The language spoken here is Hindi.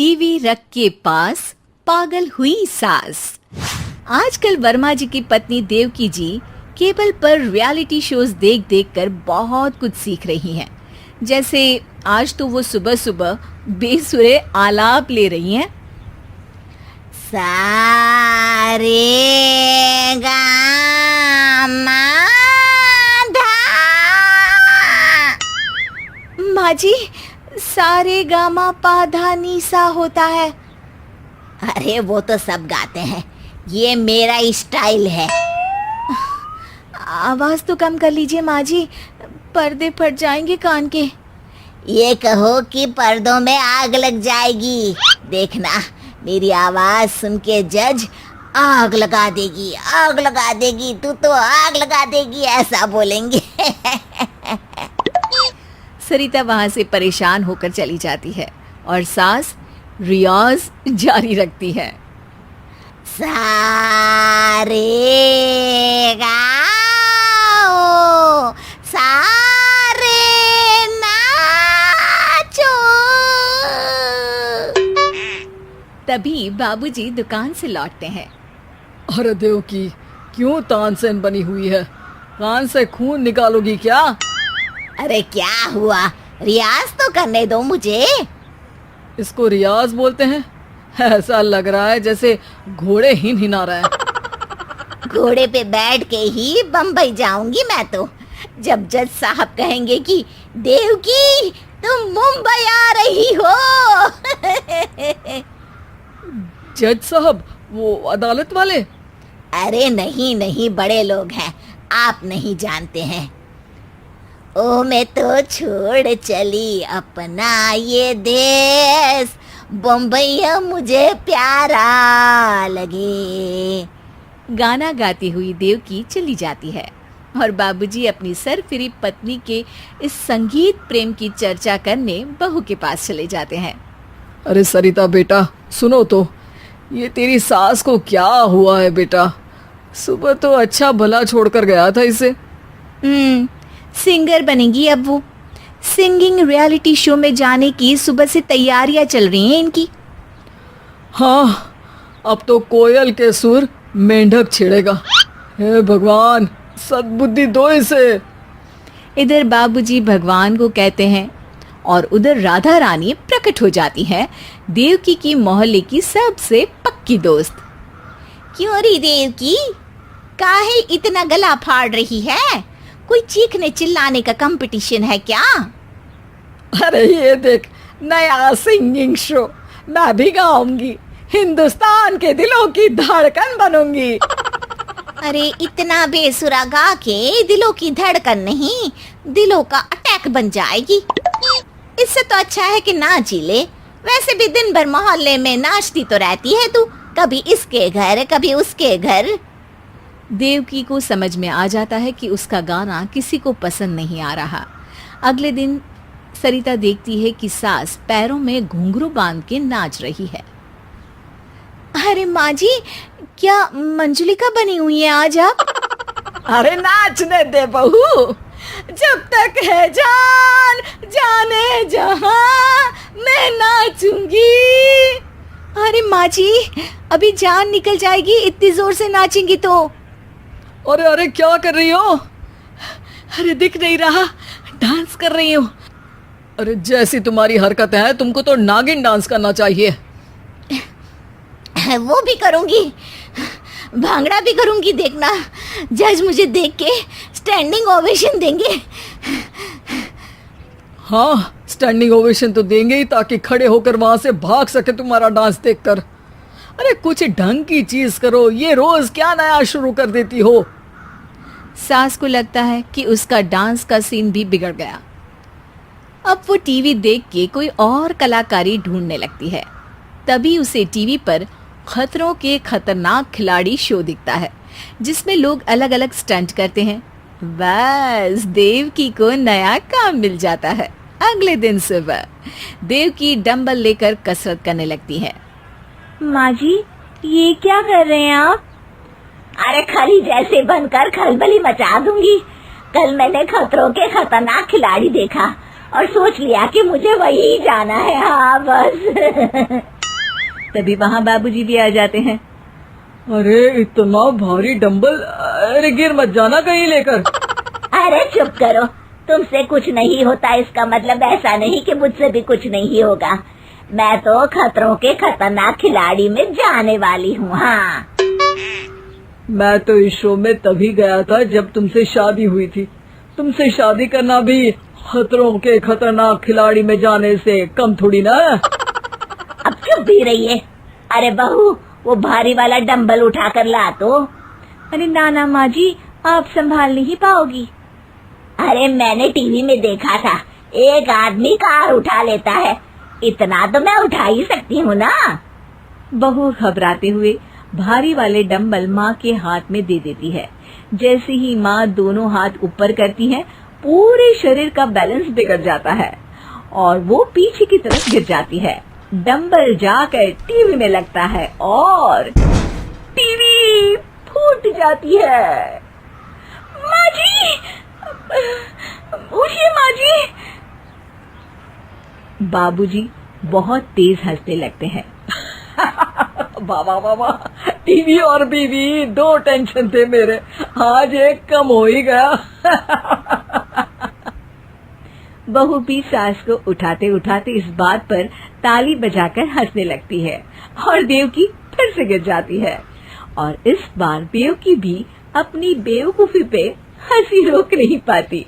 टीवी रख के पास पागल हुई सास। आजकल वर्मा जी की पत्नी देवकी जी केबल पर रियलिटी शोज देख देख कर बहुत कुछ सीख रही हैं। जैसे आज तो वो सुबह सुबह बेसुरे आलाप ले रही हैं। सारे गामा धा। माँ जी, सारे गामा पाधा नीसा होता है। अरे वो तो सब गाते हैं, ये मेरा स्टाइल है। आवाज तो कम कर लीजिए माँ जी, पर्दे फट जाएंगे कान के। ये कहो कि पर्दों में आग लग जाएगी। देखना, मेरी आवाज सुन के जज आग लगा देगी, आग लगा देगी, तू तो आग लगा देगी, ऐसा बोलेंगे। सरिता वहां से परेशान होकर चली जाती है और सास रियाज जारी रखती है। सारे गाओ, सारे नाचो। तभी बाबूजी दुकान से लौटते हैं। अरे देवकी, क्यों तानसेन बनी हुई है? कान से खून निकालोगी क्या? अरे क्या हुआ, रियाज तो करने दो मुझे। इसको रियाज बोलते हैं? ऐसा लग रहा है जैसे घोड़े हिना रहा है। घोड़े पे बैठ के ही बम्बई जाऊंगी मैं तो, जब जज साहब कहेंगे कि देवकी तुम मुंबई आ रही हो। जज साहब, वो अदालत वाले? अरे नहीं नहीं, बड़े लोग हैं, आप नहीं जानते हैं। ओ मैं तो छोड़ चली अपना ये देश, बम्बई मुझे प्यारा लगे। गाना गाती हुई देवकी चली जाती है और बाबूजी अपनी सरफिरी पत्नी के इस संगीत प्रेम की चर्चा करने बहू के पास चले जाते हैं। अरे सरिता बेटा, सुनो तो, ये तेरी सास को क्या हुआ है बेटा? सुबह तो अच्छा भला छोड़कर गया था इसे। सिंगर बनेगी अब वो। सिंगिंग रियलिटी शो में जाने की सुबह से तैयारियां चल रही हैं इनकी। हाँ, अब तो कोयल के सुर मेंढक छेड़ेगा। हे भगवान, सद्बुद्धि दो इसे। इधर बाबूजी भगवान को कहते हैं और उधर राधा रानी प्रकट हो जाती है, देवकी की मोहल्ले की सबसे पक्की दोस्त। क्यों री देवकी, काहे इतना गला फाड़ रही है? कोई चीखने चिल्लाने का कंपटीशन है क्या? अरे ये देख, नया सिंगिंग शो, मैं भी गाऊंगी, हिंदुस्तान के दिलों की धड़कन बनूंगी। अरे इतना बेसुरा गा के दिलों की धड़कन नहीं, दिलों का अटैक बन जाएगी। इससे तो अच्छा है कि नाच ही ले। वैसे भी दिन भर मोहल्ले में नाचती तो रहती है तू, कभी इसके घर कभी उसके घर। देवकी को समझ में आ जाता है कि उसका गाना किसी को पसंद नहीं आ रहा। अगले दिन सरिता देखती है कि सास पैरों में घुंघरू बांध के नाच रही है। अरे माँ जी, क्या मंजुलिका बनी हुई है आज आप? अरे नाचने दे बहू, जब तक है जान जाने जहां मैं नाचूंगी। अरे माँ जी, अभी जान निकल जाएगी इतनी जोर से नाचेंगी तो। अरे अरे, क्या कर रही हो? अरे दिख नहीं रहा, डांस कर रही हूँ। अरे जैसी तुम्हारी हरकत है, तुमको तो नागिन डांस करना चाहिए। वो भी करूंगी, भांगड़ा भी करूंगी, देखना जज मुझे देख के स्टैंडिंग ओवेशन देंगे। हाँ, स्टैंडिंग ओवेशन तो देंगे ही, ताकि खड़े होकर वहां से भाग सके तुम्हारा डांस देखकर। अरे कुछ ढंग की चीज करो, ये रोज क्या नया शुरू कर देती हो? सास को लगता है कि उसका डांस का सीन भी बिगड़ गया। अब वो टीवी देख के कोई और कलाकारी ढूंढने लगती है। तभी उसे टीवी पर खतरों के खतरनाक खिलाड़ी शो दिखता है, जिसमें लोग अलग अलग स्टंट करते हैं। बस देवकी को नया काम मिल जाता है। अगले दिन सुबह देवकी डंबल लेकर कसरत करने लगती है। माँ जी, ये क्या कर रहे हैं आप? अरे खली जैसे बनकर खलबली मचा दूंगी। कल मैंने खतरों के खतरनाक खिलाड़ी देखा, और सोच लिया कि मुझे वही जाना है। हाँ बस। तभी वहाँ बाबूजी भी आ जाते हैं। अरे इतना भारी डंबल, अरे गिर मत जाना कहीं लेकर। अरे चुप करो, तुमसे कुछ नहीं होता इसका मतलब ऐसा नहीं कि मुझसे भी कुछ नहीं होगा। मैं तो खतरों के खतरनाक खिलाड़ी में जाने वाली हूँ। हाँ मैं तो इस शो में तभी गया था जब तुमसे शादी हुई थी। तुमसे शादी करना भी खतरों के खतरनाक खिलाड़ी में जाने से कम थोड़ी ना। अब चुप भी रहिए। अरे बहू, वो भारी वाला डंबल उठा कर ला तो। अरे नाना माँ जी, आप संभाल नहीं पाओगी। अरे मैंने टीवी में देखा था, एक आदमी कार उठा लेता है, इतना तो मैं उठा ही सकती हूँ ना। बहू घबराते हुए भारी वाले डंबल माँ के हाथ में दे देती है। जैसे ही माँ दोनों हाथ ऊपर करती है, पूरे शरीर का बैलेंस बिगड़ जाता है और वो पीछे की तरफ गिर जाती है। डंबल जाकर टीवी में लगता है और टीवी फूट जाती है। माँ जी, उठिए माँ जी। बाबूजी बहुत तेज हंसने लगते हैं। बाबा बाबा, टीवी और बीवी दो टेंशन थे मेरे, आज एक कम हो ही गया। बहू भी सास को उठाते उठाते इस बात पर ताली बजाकर हंसने लगती है और देवकी फिर से गिर जाती है। और इस बार देवकी भी अपनी बेवकूफी पे हंसी रोक नहीं पाती।